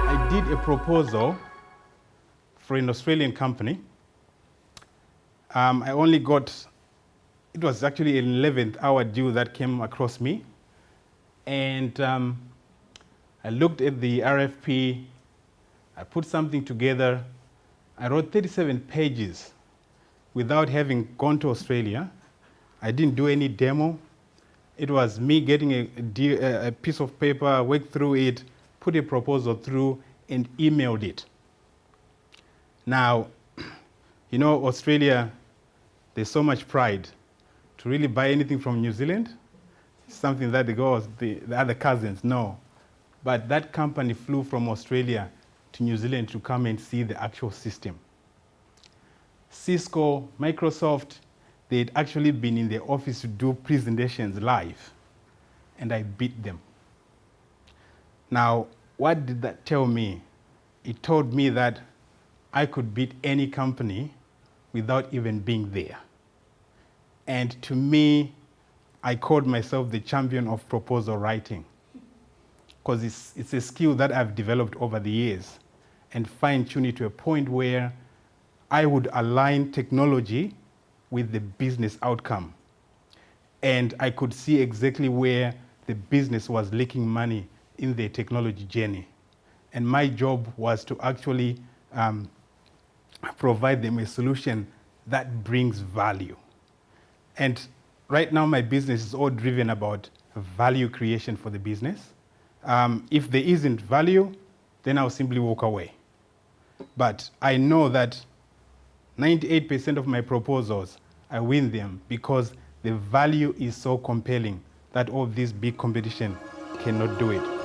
I did a proposal for an Australian company. I only got, it was actually an 11th hour deal that came across me. And I looked at the RFP, I put something together. I wrote 37 pages without having gone to Australia. I didn't do any demo. It was me getting a piece of paper, worked through it, put a proposal through, and emailed it. Now, you know, Australia, there's so much pride. To really buy anything from New Zealand, something that the other cousins know. But that company flew from Australia to New Zealand to come and see the actual system. Cisco, Microsoft, they'd actually been in the office to do presentations live, and I beat them. Now, what did that tell me? It told me that I could beat any company without even being there. And to me, I called myself the champion of proposal writing, because it's a skill that I've developed over the years and fine-tuned it to a point where I would align technology with the business outcome. And I could see exactly where the business was leaking money in their technology journey. And my job was to actually provide them a solution that brings value. And right now my business is all driven about value creation for the business. If there isn't value, then I'll simply walk away. But I know that 98% of my proposals, I win them because the value is so compelling that all this big competition cannot do it.